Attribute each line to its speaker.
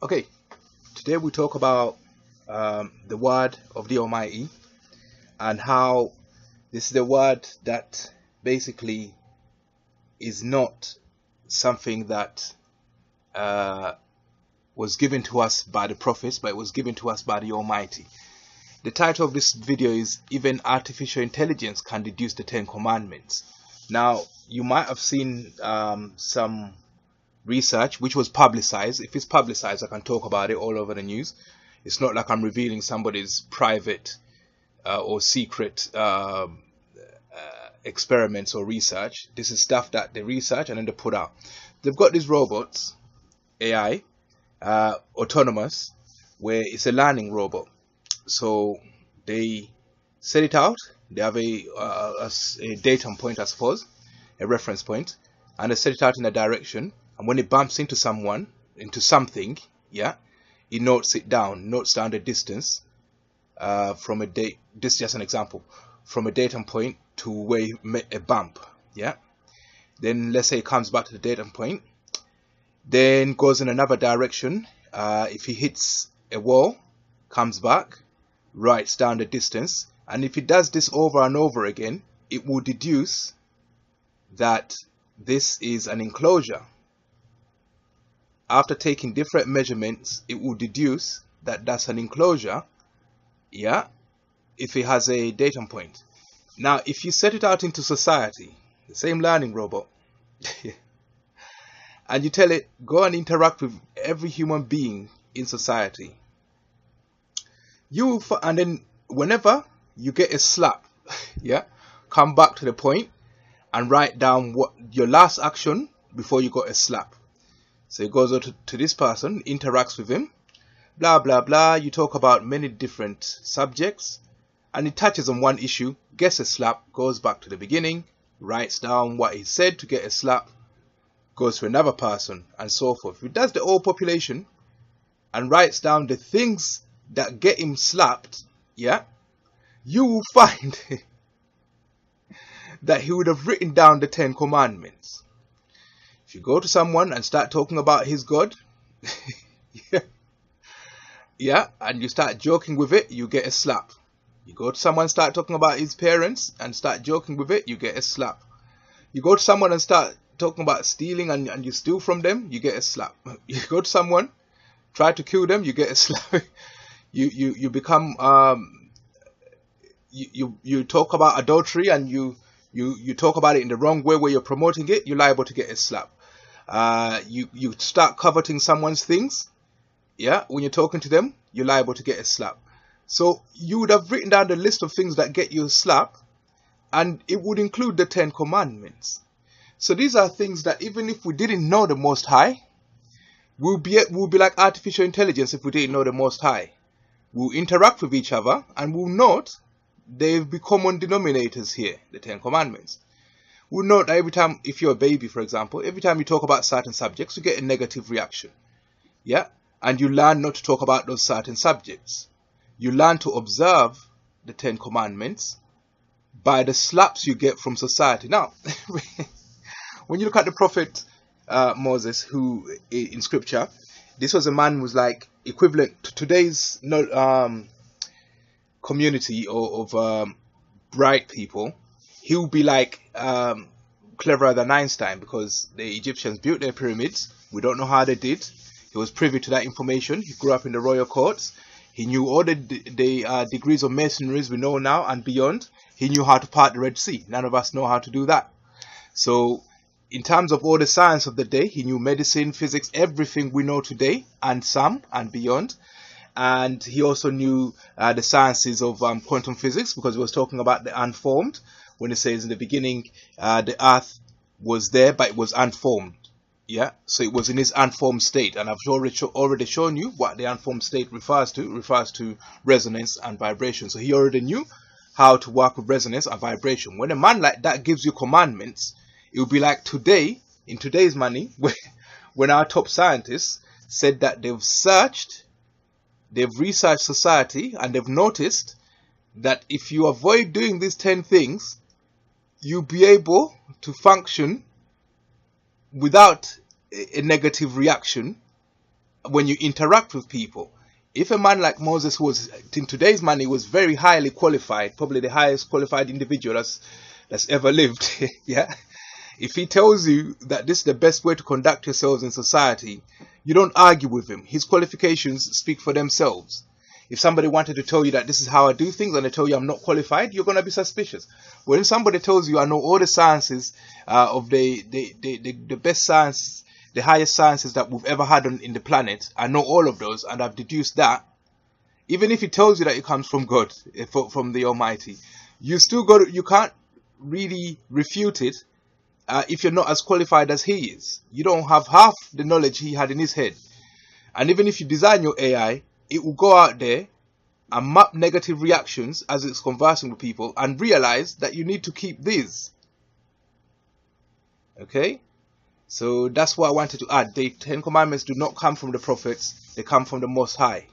Speaker 1: Okay, today we talk about the word of the Almighty and how this is the word that basically is not something that uh, was given to us by the prophets, but it was given to us by the Almighty. The title of this video is Even Artificial Intelligence Can Deduce the Ten Commandments. Now, you might have seen some research which was publicized. If it's publicized, I can talk about it all over the news. It's not like I'm revealing somebody's private or secret experiments or research. This is stuff that they research and then they put out. They've got these robots, AI, autonomous, where it's a learning robot. So they set it out. They have a data point, I suppose, a reference point, and they set it out in a direction. And when it bumps into someone, into something, yeah, it notes down the distance from a date. This is just an example, from a datum point to where it met a bump, yeah. Then let's say it comes back to the datum point, then goes in another direction. If he hits a wall, comes back, writes down the distance, and if it does this over and over again, it will deduce that this is an enclosure. After taking different measurements, it will deduce that that's an enclosure, yeah, if it has a datum point. Now, if you set it out into society, the same learning robot, and you tell it, go and interact with every human being in society, and then whenever you get a slap, yeah, come back to the point and write down what your last action before you got a slap. So it goes out to this person, interacts with him, blah blah blah. You talk about many different subjects, and it touches on one issue, gets a slap, goes back to the beginning, writes down what he said to get a slap, goes to another person, and so forth. If it does the whole population and writes down the things that get him slapped, yeah, you will find that he would have written down the 10 commandments. If you go to someone and start talking about his God, yeah, yeah, and you start joking with it, you get a slap. You go to someone and start talking about his parents and start joking with it, you get a slap. You go to someone and start talking about stealing and you steal from them, you get a slap. You go to someone, try to kill them, you get a slap. You become you talk about adultery and you talk about it in the wrong way where you're promoting it, you're liable to get a slap. You start coveting someone's things, yeah, when you're talking to them, you're liable to get a slap. So you would have written down the list of things that get you a slap, and it would include the 10 commandments. So these are things that even if we didn't know the Most High, we'll be like artificial intelligence. If we didn't know the Most High, we'll interact with each other and we'll note they've become common denominators here, the 10 commandments. We'll note that every time, if you're a baby, for example, every time you talk about certain subjects, you get a negative reaction. Yeah? And you learn not to talk about those certain subjects. You learn to observe the 10 commandments by the slaps you get from society. Now, when you look at the prophet Moses, who in scripture, this was a man who was like equivalent to today's community of bright people. He would be like cleverer than Einstein, because the Egyptians built their pyramids. We don't know how they did. He was privy to that information. He grew up in the royal courts. He knew all the degrees of masonries we know now and beyond. He knew how to part the Red Sea. None of us know how to do that. So in terms of all the science of the day, he knew medicine, physics, everything we know today, and some and beyond. And he also knew the sciences of quantum physics, because he was talking about the unformed, when it says in the beginning the earth was there but it was unformed. Yeah, so it was in its unformed state, and I've already shown you what the unformed state refers to resonance and vibration. So he already knew how to work with resonance and vibration. When a man like that gives you commandments, it would be like today, in today's money, when our top scientists said that they've researched society and they've noticed that if you avoid doing these 10 things, you'll be able to function without a negative reaction when you interact with people. If a man like Moses was, in today's man, he was very highly qualified, probably the highest qualified individual that's ever lived, yeah? If he tells you that this is the best way to conduct yourselves in society, you don't argue with him. His qualifications speak for themselves. If somebody wanted to tell you that this is how I do things and they tell you I'm not qualified, you're going to be suspicious. When somebody tells you I know all the sciences of the best science, the highest sciences that we've ever had in the planet, I know all of those and I've deduced that, even if he tells you that it comes from God, from the Almighty, you can't really refute it if you're not as qualified as he is. You don't have half the knowledge he had in his head. And even if you design your AI, it will go out there and map negative reactions as it's conversing with people and realize that you need to keep these. Okay? So that's what I wanted to add. The 10 Commandments do not come from the prophets, they come from the Most High.